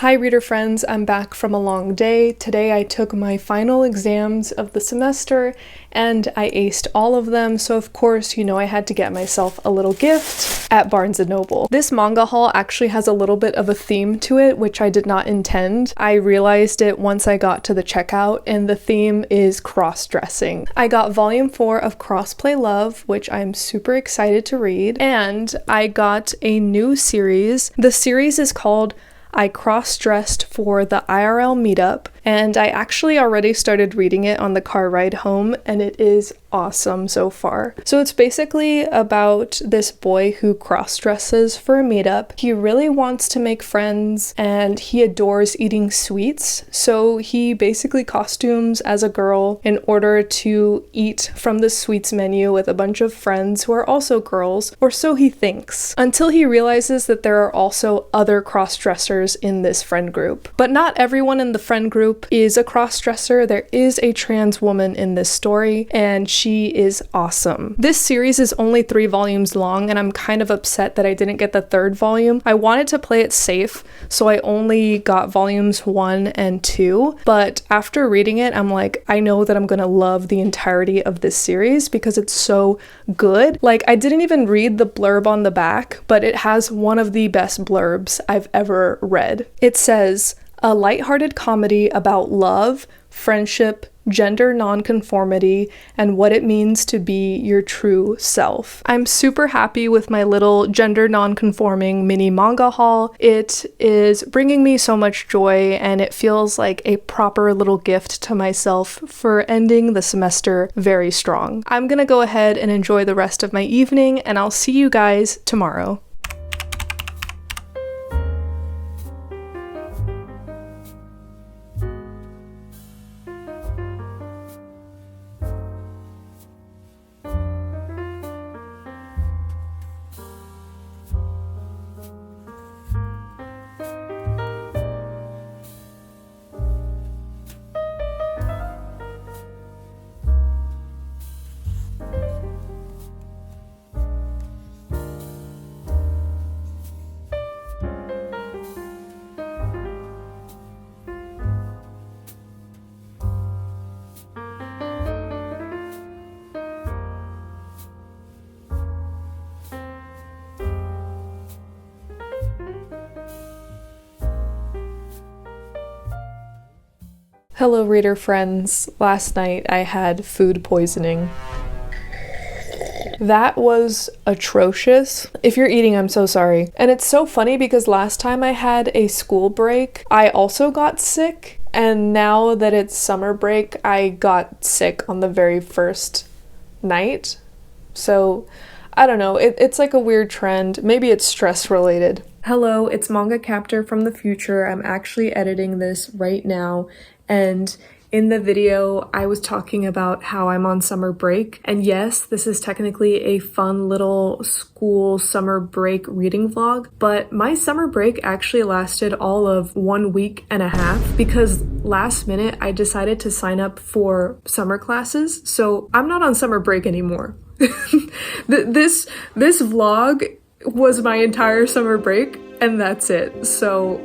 Hi reader friends, I'm back from a long day. Today I took my final exams of the semester and I aced all of them, so of course, I had to get myself a little gift at Barnes & Noble. This manga haul actually has a little bit of a theme to it, which I did not intend. I realized it once I got to the checkout, and the theme is cross-dressing. I got volume 4 of Crossplay Love, which I'm super excited to read, and I got a new series. The series is called I cross-dressed for the IRL meetup, and I actually already started reading it on the car ride home, and it is awesome so far. So it's basically about this boy who cross-dresses for a meetup. He really wants to make friends, and he adores eating sweets, so he basically costumes as a girl in order to eat from the sweets menu with a bunch of friends who are also girls, or so he thinks, until he realizes that there are also other cross-dressers in this friend group. But not everyone in the friend group is a cross-dresser. There is a trans woman in this story, and she is awesome. This series is only 3 volumes long, and I'm kind of upset that I didn't get the 3rd volume. I wanted to play it safe, so I only got volumes 1 and 2, but after reading it, I'm like, I know that I'm gonna love the entirety of this series because it's so good. Like, I didn't even read the blurb on the back, but it has one of the best blurbs I've ever read. It says, "A lighthearted comedy about love, friendship, gender nonconformity, and what it means to be your true self." I'm super happy with my little gender nonconforming mini manga haul. It is bringing me so much joy, and it feels like a proper little gift to myself for ending the semester very strong. I'm gonna go ahead and enjoy the rest of my evening, and I'll see you guys tomorrow. Hello reader friends, last night I had food poisoning. That was atrocious. If you're eating, I'm so sorry. And it's so funny because last time I had a school break, I also got sick, and now that it's summer break, I got sick on the very first night. So, I don't know, it's like a weird trend. Maybe it's stress related. Hello, it's Manga Captor from the future. I'm actually editing this right now. And in the video, I was talking about how I'm on summer break. And yes, this is technically a fun little school summer break reading vlog, but my summer break actually lasted all of 1 week and a half because last minute I decided to sign up for summer classes. So I'm not on summer break anymore. This vlog was my entire summer break, and that's it. So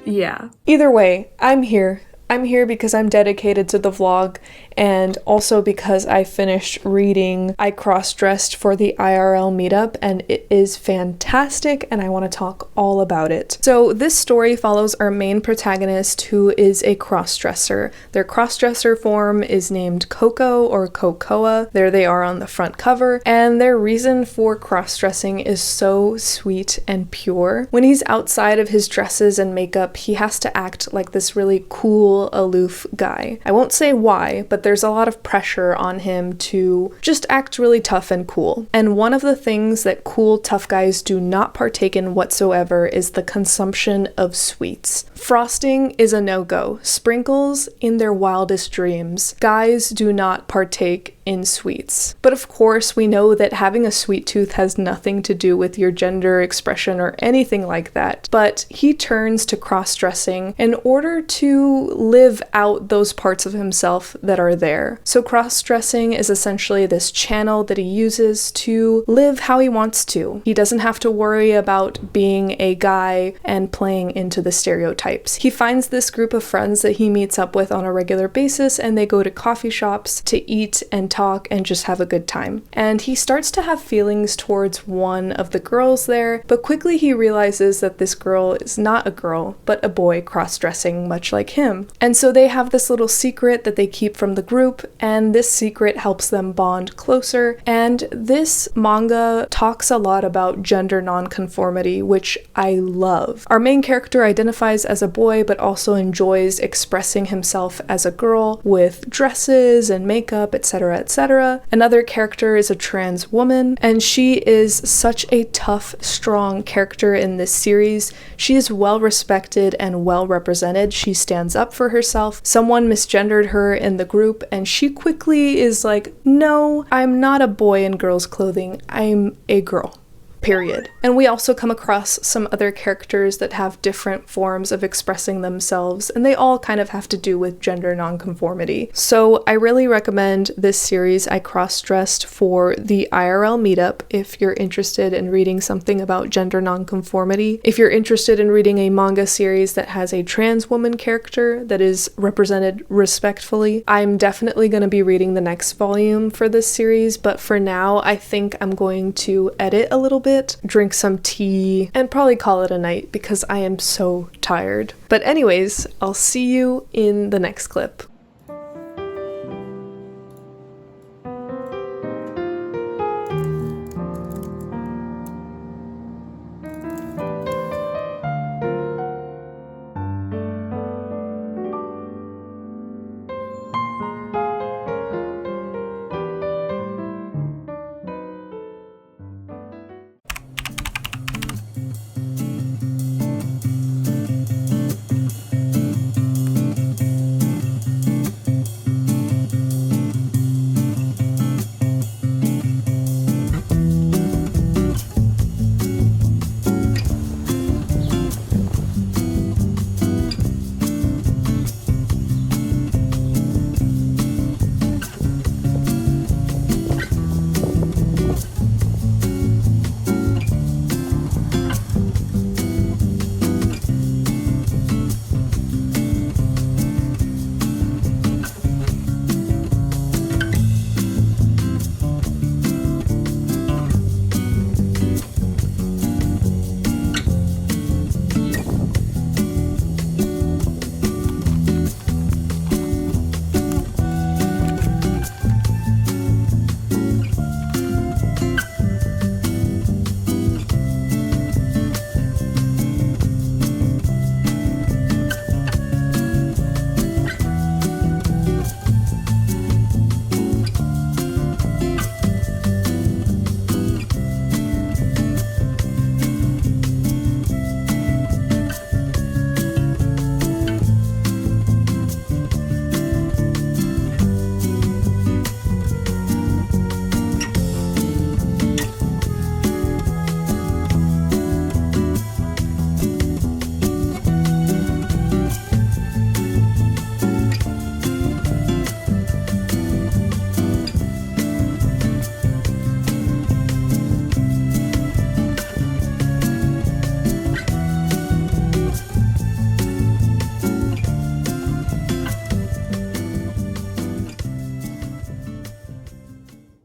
yeah. Either way, I'm here. I'm here because I'm dedicated to the vlog, and also because I finished reading I Cross-Dressed for the IRL meetup, and it is fantastic, and I want to talk all about it. So this story follows our main protagonist, who is a cross-dresser. Their cross-dresser form is named Coco or Cocoa. There they are on the front cover, and their reason for cross-dressing is so sweet and pure. When he's outside of his dresses and makeup, he has to act like this really cool, aloof guy. I won't say why, but there's a lot of pressure on him to just act really tough and cool. And one of the things that cool, tough guys do not partake in whatsoever is the consumption of sweets. Frosting is a no-go. Sprinkles in their wildest dreams. Guys do not partake in sweets. But of course, we know that having a sweet tooth has nothing to do with your gender expression or anything like that. But he turns to cross-dressing in order to live out those parts of himself that are there. So cross-dressing is essentially this channel that he uses to live how he wants to. He doesn't have to worry about being a guy and playing into the stereotypes. He finds this group of friends that he meets up with on a regular basis, and they go to coffee shops to eat and talk and just have a good time. And he starts to have feelings towards one of the girls there, but quickly he realizes that this girl is not a girl, but a boy cross-dressing much like him. And so they have this little secret that they keep from the group, and this secret helps them bond closer. And this manga talks a lot about gender nonconformity, which I love. Our main character identifies as a boy, but also enjoys expressing himself as a girl with dresses and makeup, etc., etc. Another character is a trans woman, and she is such a tough, strong character in this series. She is well respected and well represented. She stands up for herself. Someone misgendered her in the group, and she quickly is like, no, I'm not a boy in girls' clothing. I'm a girl. Period. And we also come across some other characters that have different forms of expressing themselves, and they all kind of have to do with gender nonconformity. So I really recommend this series. I cross-dressed for the IRL meetup if you're interested in reading something about gender nonconformity. If you're interested in reading a manga series that has a trans woman character that is represented respectfully, I'm definitely going to be reading the next volume for this series, but for now I think I'm going to edit a little bit, drink some tea, and probably call it a night because I am so tired. But anyways, I'll see you in the next clip.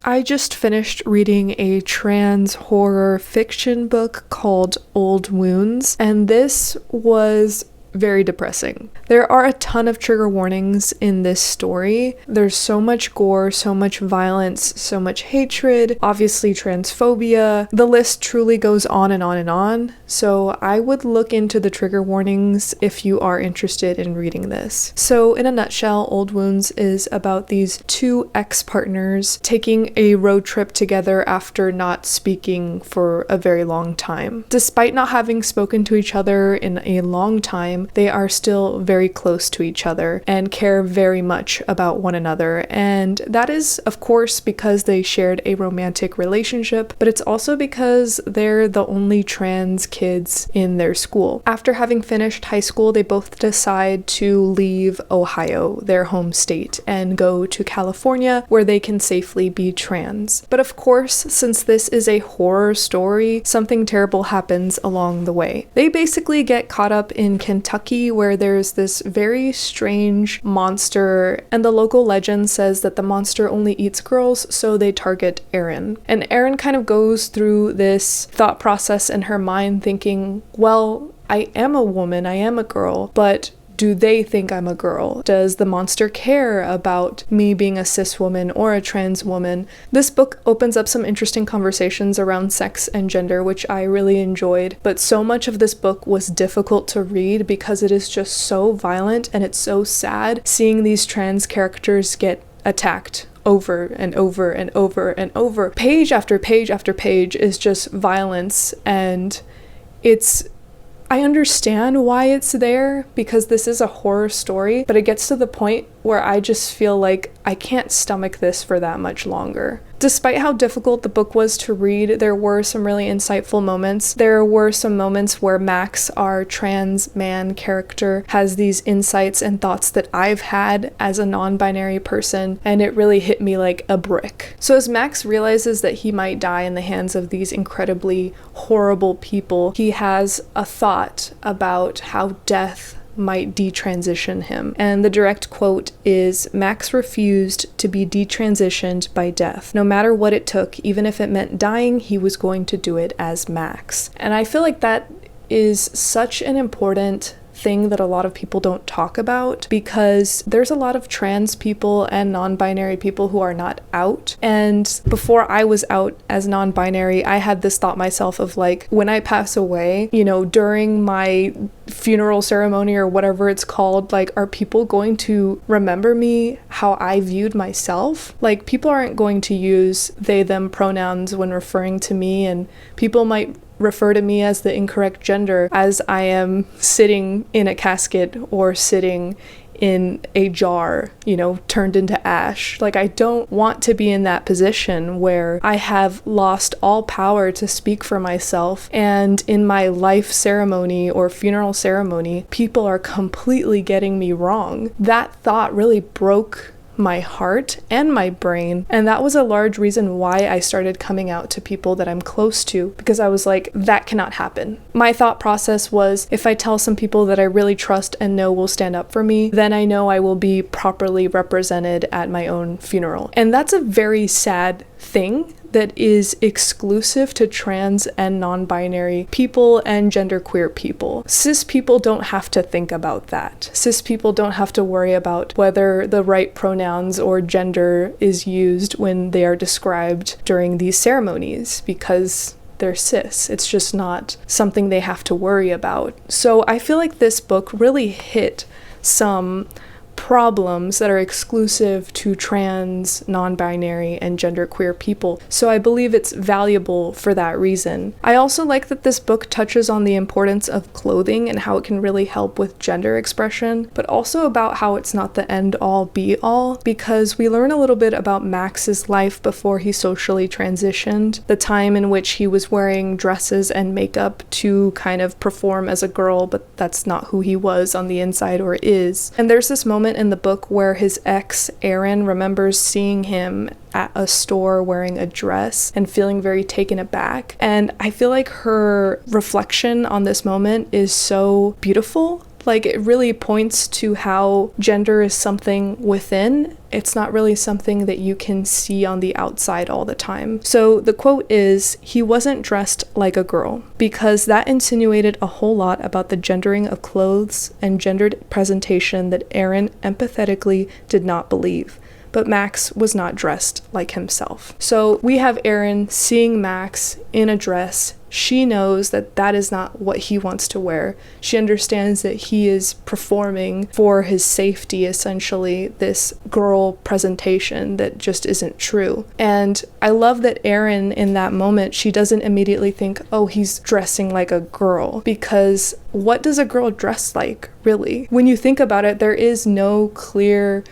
I just finished reading a trans horror fiction book called Old Wounds, and this was very depressing. There are a ton of trigger warnings in this story. There's so much gore, so much violence, so much hatred, obviously transphobia. The list truly goes on and on and on. So I would look into the trigger warnings if you are interested in reading this. So in a nutshell, Old Wounds is about these two ex-partners taking a road trip together after not speaking for a very long time. Despite not having spoken to each other in a long time, them, they are still very close to each other and care very much about one another. And that is, of course, because they shared a romantic relationship, but it's also because they're the only trans kids in their school. After having finished high school, they both decide to leave Ohio, their home state, and go to California, where they can safely be trans. But of course, since this is a horror story, something terrible happens along the way. They basically get caught up in Kentucky, where there's this very strange monster, and the local legend says that the monster only eats girls, so they target Erin. And Erin kind of goes through this thought process in her mind thinking, well, I am a woman, I am a girl, but do they think I'm a girl? Does the monster care about me being a cis woman or a trans woman? This book opens up some interesting conversations around sex and gender, which I really enjoyed, but so much of this book was difficult to read because it is just so violent and it's so sad seeing these trans characters get attacked over and over and over and over. Page after page after page is just violence, and I understand why it's there because this is a horror story, but it gets to the point where I just feel like I can't stomach this for that much longer. Despite how difficult the book was to read, there were some really insightful moments. There were some moments where Max, our trans man character, has these insights and thoughts that I've had as a non-binary person, and it really hit me like a brick. So as Max realizes that he might die in the hands of these incredibly horrible people, he has a thought about how death might detransition him. And the direct quote is, "Max refused to be detransitioned by death. No matter what it took, even if it meant dying, he was going to do it as Max." And I feel like that is such an important thing that a lot of people don't talk about, because there's a lot of trans people and non-binary people who are not out. And before I was out as non-binary, I had this thought myself of like, when I pass away, during my funeral ceremony or whatever it's called, like, are people going to remember me how I viewed myself? Like, people aren't going to use they, them pronouns when referring to me, and people might refer to me as the incorrect gender as I am sitting in a casket or sitting in a jar, turned into ash. Like, I don't want to be in that position where I have lost all power to speak for myself, and in my life ceremony or funeral ceremony, people are completely getting me wrong. That thought really broke my heart and my brain, and that was a large reason why I started coming out to people that I'm close to, because I was like, that cannot happen. My thought process was, if I tell some people that I really trust and know will stand up for me, then I know I will be properly represented at my own funeral. And that's a very sad thing that is exclusive to trans and non-binary people and genderqueer people. Cis people don't have to think about that. Cis people don't have to worry about whether the right pronouns or gender is used when they are described during these ceremonies, because they're cis. It's just not something they have to worry about. So I feel like this book really hit some problems that are exclusive to trans, non-binary, and genderqueer people. So I believe it's valuable for that reason. I also like that this book touches on the importance of clothing and how it can really help with gender expression, but also about how it's not the end-all be-all, because we learn a little bit about Max's life before he socially transitioned, the time in which he was wearing dresses and makeup to kind of perform as a girl, but that's not who he was on the inside or is. And there's this moment in the book where his ex, Erin, remembers seeing him at a store wearing a dress and feeling very taken aback. And I feel like her reflection on this moment is so beautiful. Like, it really points to how gender is something within. It's not really something that you can see on the outside all the time. So the quote is, "He wasn't dressed like a girl," because that insinuated a whole lot about the gendering of clothes and gendered presentation that Erin empathetically did not believe. But Max was not dressed like himself. So we have Erin seeing Max in a dress. she knows that that is not what he wants to wear. She understands that he is performing for his safety, essentially, this girl presentation that just isn't true. And I love that Erin, in that moment, she doesn't immediately think, oh, he's dressing like a girl, because what does a girl dress like, really? When you think about it, there is no clear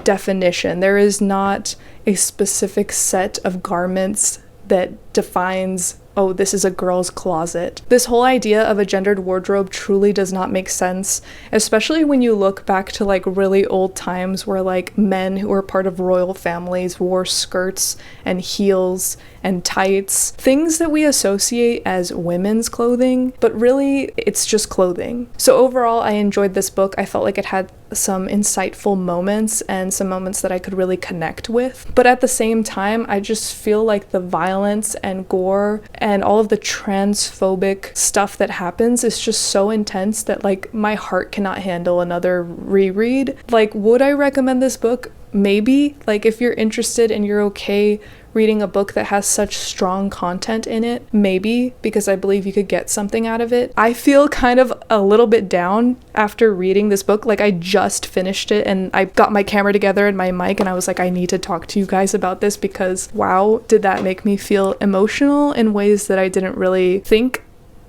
definition. There is not a specific set of garments that defines, oh, this is a girl's closet. This whole idea of a gendered wardrobe truly does not make sense, especially when you look back to like really old times where like men who were part of royal families wore skirts and heels and tights, things that we associate as women's clothing, but really it's just clothing. So overall, I enjoyed this book. I felt like it had some insightful moments and some moments that I could really connect with. But at the same time, I just feel like the violence and gore and all of the transphobic stuff that happens is just so intense that like my heart cannot handle another reread. Like, would I recommend this book? Maybe. Like, if you're interested and you're okay reading a book that has such strong content in it, maybe, because I believe you could get something out of it. I feel kind of a little bit down after reading this book. Like, I just finished it and I got my camera together and my mic and I was like, I need to talk to you guys about this because wow, did that make me feel emotional in ways that I didn't really think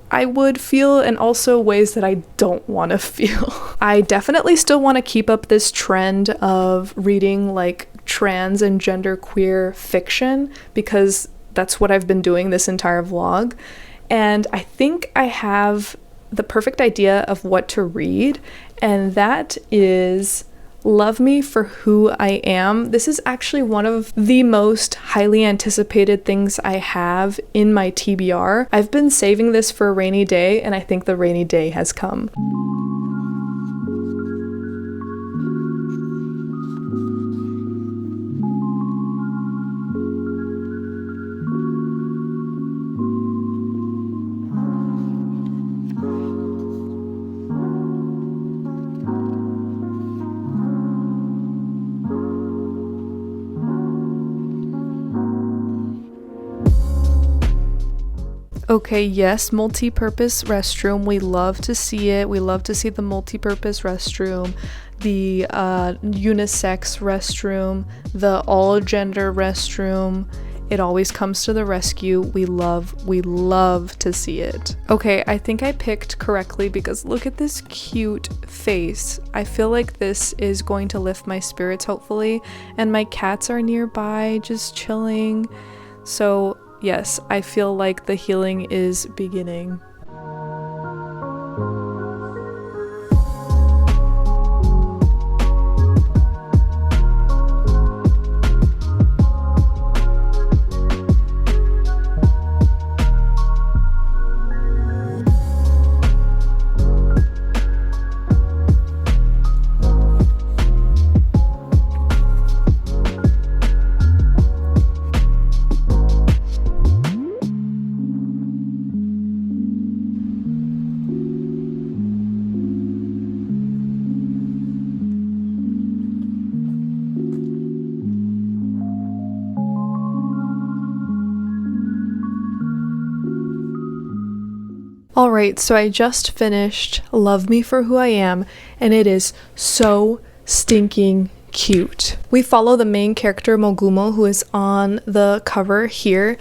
I would feel, and also ways that I don't want to feel. I definitely still want to keep up this trend of reading like trans and genderqueer fiction, because that's what I've been doing this entire vlog. And I think I have the perfect idea of what to read, and that is Love Me for Who I Am. This is actually one of the most highly anticipated things I have in my TBR. I've been saving this for a rainy day, and I think the rainy day has come. Okay, yes, multi-purpose restroom. We love to see it. We love to see the multi-purpose restroom, the unisex restroom, the all-gender restroom. It always comes to the rescue. We love to see it. Okay, I think I picked correctly because look at this cute face. I feel like this is going to lift my spirits, hopefully. And my cats are nearby, just chilling. So yes, I feel like the healing is beginning. Alright, so I just finished Love Me for Who I Am, and it is so stinking cute. We follow the main character Mogumo, who is on the cover here,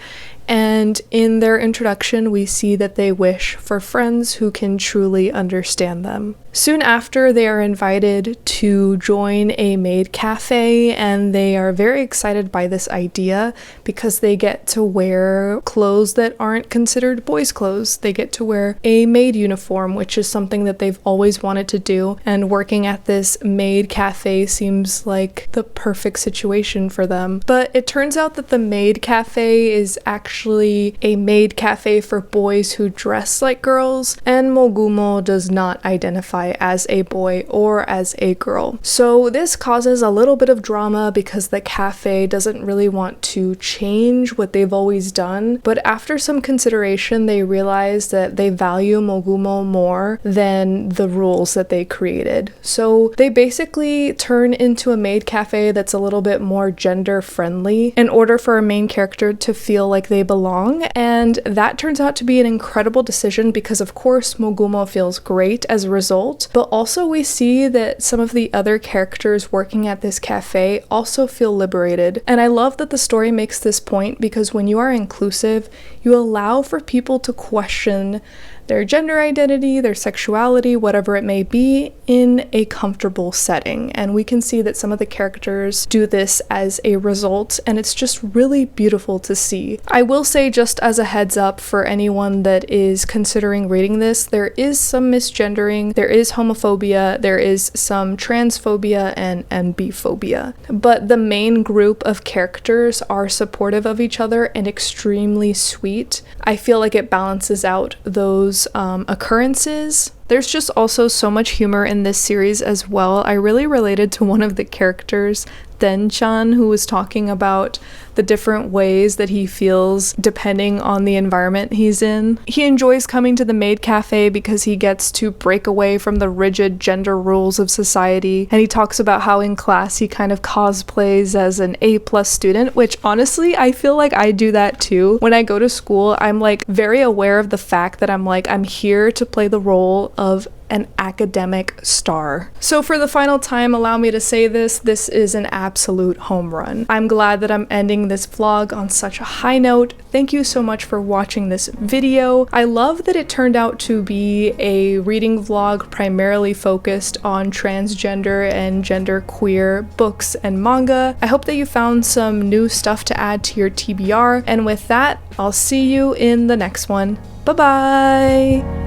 and in their introduction we see that they wish for friends who can truly understand them. Soon after, they are invited to join a maid cafe, and they are very excited by this idea because they get to wear clothes that aren't considered boys' clothes. They get to wear a maid uniform, which is something that they've always wanted to do, and working at this maid cafe seems like the perfect situation for them. But it turns out that the maid cafe is actually a maid cafe for boys who dress like girls, and Mogumo does not identify as a boy or as a girl. So this causes a little bit of drama because the cafe doesn't really want to change what they've always done, but after some consideration they realize that they value Mogumo more than the rules that they created. So they basically turn into a maid cafe that's a little bit more gender friendly in order for our main character to feel like they belong, and that turns out to be an incredible decision because of course Mogumo feels great as a result, but also we see that some of the other characters working at this cafe also feel liberated. And I love that the story makes this point because when you are inclusive, you allow for people to question their gender identity, their sexuality, whatever it may be, in a comfortable setting. And we can see that some of the characters do this as a result, and it's just really beautiful to see. I will say, just as a heads up for anyone that is considering reading this, there is some misgendering, there is homophobia, there is some transphobia and biphobia. But the main group of characters are supportive of each other and extremely sweet. I feel like it balances out those occurrences. There's just also so much humor in this series as well. I really related to one of the characters, Den-chan, who was talking about the different ways that he feels depending on the environment he's in. He enjoys coming to the maid cafe because he gets to break away from the rigid gender rules of society, and he talks about how in class he kind of cosplays as an A+ student, which honestly I feel like I do that too. When I go to school, I'm like very aware of the fact that I'm here to play the role of an academic star. So for the final time, allow me to say this is an absolute home run. I'm glad that I'm ending this vlog on such a high note. Thank you so much for watching this video. I love that it turned out to be a reading vlog primarily focused on transgender and genderqueer books and manga. I hope that you found some new stuff to add to your TBR, and with that, I'll see you in the next one. Bye bye!